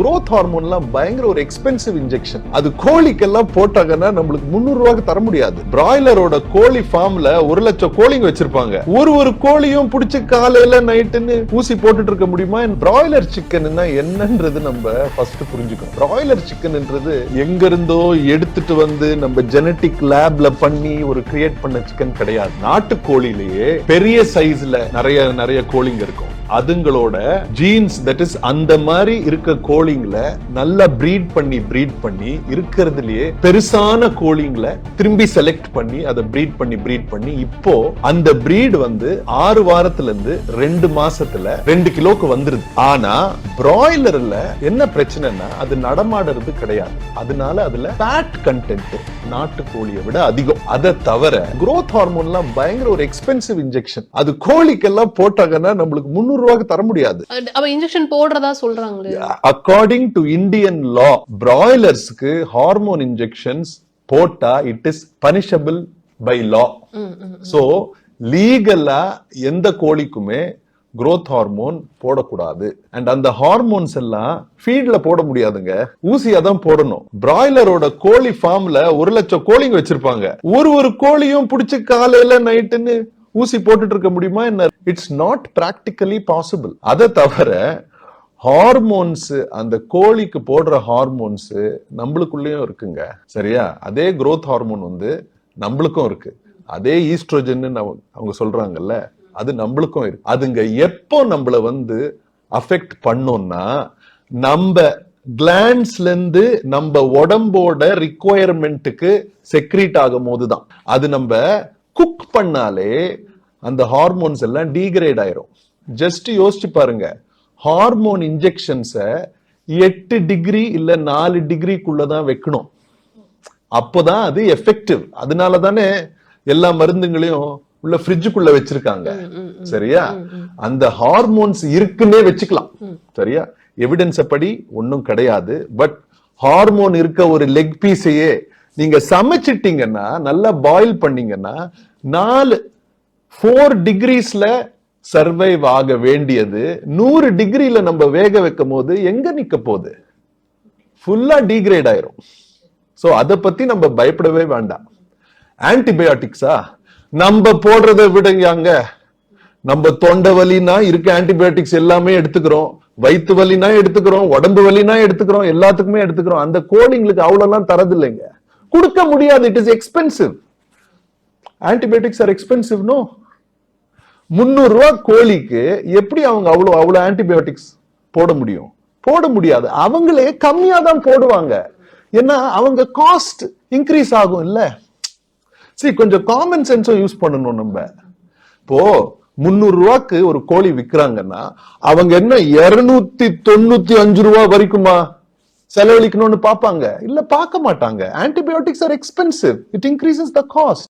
growth ஹார்மோன்லாம் பயங்கர ஒரு expensive injection. அது கோழிக்கெல்லாம் போட்டாங்கன்னா நம்மளுக்கு 300 ரூபாய்க்கு தர முடியாது. பிராய்லரோட கோழி ஃபார்ம்ல 1 லட்சம் கோழிங்க வச்சிருப்பாங்க. ஒரு கோழியும் பிடிச்சு காலையில நைட்டுன்னு ஊசி போட்டுட்டு இருக்க முடியுமா? பிராய்லர் சிக்கன்னா என்னன்றது நம்ம ஃபர்ஸ்ட் புரிஞ்சுக்கணும். பிராய்லர் சிக்கன்ன்றது எங்க இருந்தோ எடுத்துட்டு வந்து நம்ம ஜெனடிக் லேப்ல பண்ணி ஒரு கிரியேட் பண்ண சிக்கன் கிடையாது. நாட்டு கோழிலேயே பெரிய சைஸ்ல நிறைய கோழிங்க இருக்கும். அதுங்களோட ஜீன்ஸ் தட் இஸ் அந்த மாதிரி இருக்க கோழிங்களை நல்லா பிரீட் பண்ணி இருக்கிறதுலயே பெருசான கோழிங்களை திரும்பி செலக்ட் பண்ணி அதை பிரீட் பண்ணி இப்போ அந்த பிரீட் வந்து 6 வாரத்துல இருந்து 2 மாசத்துல 2 கிலோக்கு வந்துருது. ஆனா பிராய்லர்ல என்ன பிரச்சனைனா அது நடமாடுறது கிடையாது. அதனால அதுல ஃபேட் கண்டென்ட் நாட்டு கோழியை விட அதிகம். அதை தவிர growth ஹார்மோன்லாம் பயங்கர ஒரு எக்ஸ்பென்சிவ் இன்ஜெக்ஷன். அது கோழிக்கெல்லாம் போட்டாங்கன்னா நம்மளுக்கு 300 ரூபாய்க்கு தர முடியாது. அவ இன்ஜெக்ஷன் போடுறதா சொல்றாங்களே. அக்கார்டிங் டு இந்தியன் லா பிராய்லர்ஸ்க்கு ஹார்மோன் இன்ஜெக்ஷன்ஸ் போட்டா it is punishable by law. So லீகலா எந்த கோழிக்குமே growth ஹார்மோன் போடக்கூடாது. அண்ட் அந்த ஹார்மோன்ஸ் எல்லாம் ஃபீட்ல போட முடியாதுங்க, ஊசியா தான் போடணும். பிராய்லரோட கோழி ஃபார்ம்ல 1 லட்சம் கோழிங்க வச்சிருப்பாங்க. ஒரு கோழியும் பிடிச்சு காலையில நைட்டுன்னு ஊசி போட்டுட்டு இருக்க முடியுமா என்ன? It's not practically possible. அதை தவிர ஹார்மோன்ஸ் அந்த கோழிக்கு போடுற ஹார்மோன்ஸ் நம்மளுக்குள்ளேயும் இருக்குங்க. சரியா? அதே growth ஹார்மோன் வந்து நம்மளுக்கும் இருக்கு. அதே ஈஸ்ட்ரோஜன் அவங்க சொல்றாங்கல்ல, அது நம்மளுக்கும் இருக்கு. அதுங்க எப்போ நம்மள வந்து அஃபெக்ட் பண்ணோம்னா நம்ம கிளாண்ட்ஸ்ல இருந்து நம்ம உடம்போட ரிக்வயர்மெண்ட்டுக்கு செக்ரீட் ஆகும் போதுதான். அது நம்ம குக் பண்ணாலே அந்த ஹார்மோன்ஸ் எல்லாம் டீகிரேட் ஆயிரும். ஜஸ்ட் யோசிச்சு பாருங்க, ஹார்மோன் இன்ஜெக்ஷன்ஸ 8 டிகிரி இல்ல 4 டிகிரிக்குள்ளதான் வைக்கணும். அப்போதான் அது எஃபெக்டிவ். அதனால தானே எல்லா மருந்துங்களையும் உள்ள ஃப்ரிட்ஜுக்குள்ள வச்சிருக்காங்க. சரியா? அந்த ஹார்மோன்ஸ் இருக்குன்னே வச்சுக்கலாம். சரியா? எவிடன்ஸ் படி ஒன்னும் கிடையாது. பட் ஹார்மோன் இருக்க ஒரு லெக் பீஸையே நீங்க சமைச்சிட்டீங்கன்னா, நல்லா பாயில் பண்ணீங்கன்னா 4 டிகிரிஸ்ல சர்வைவ் ஆக வேண்டியது 100 டிகிரில நம்ம வேக வைக்கும் போது எங்க நிக்க போகுது? ஃபுல்லா டீகிரேட் ஆயிரும். சோ அத பத்தி நம்ம பயப்படவே வேண்டாம். ஆன்டிபயோட்டிக்ஸா நம்ம போடுறதை விடங்க. நம்ம தொண்டை வலினா இருக்க ஆன்டிபயோட்டிக்ஸ் எல்லாமே எடுத்துக்கிறோம், வயிற்று வலினா எடுத்துக்கிறோம், உடம்பு வலினா எடுத்துக்கிறோம், எல்லாத்துக்குமே எடுத்துக்கிறோம். அந்த கோழிங்களுக்கு அவ்வளவுலாம் தரது இல்லைங்க, கொடுக்க முடியாது. It is expensive. Antibiotics are expensive. No, 300 ரூபாய் கோழிக்கு எப்படி அவங்க அவ்வளவு ஆன்டிபயோட்டிக்ஸ் போட முடியும்? போட முடியாது. அவங்களே கம்மியா தான் போடுவாங்க. ஏன்னா அவங்க காஸ்ட் இன்க்ரீஸ் ஆகும் இல்ல. சரி, கொஞ்சம் காமன் சென்ஸும் யூஸ் பண்ணணும். நம்ம இப்போ 300 ரூபாய்க்கு ஒரு கோழி விற்கிறாங்கன்னா அவங்க என்ன 295 ரூபாய் வரைக்குமா செலவழிக்கணும்னு பாப்பாங்க? இல்ல, பார்க்க மாட்டாங்க. Antibiotics are expensive. It increases the cost.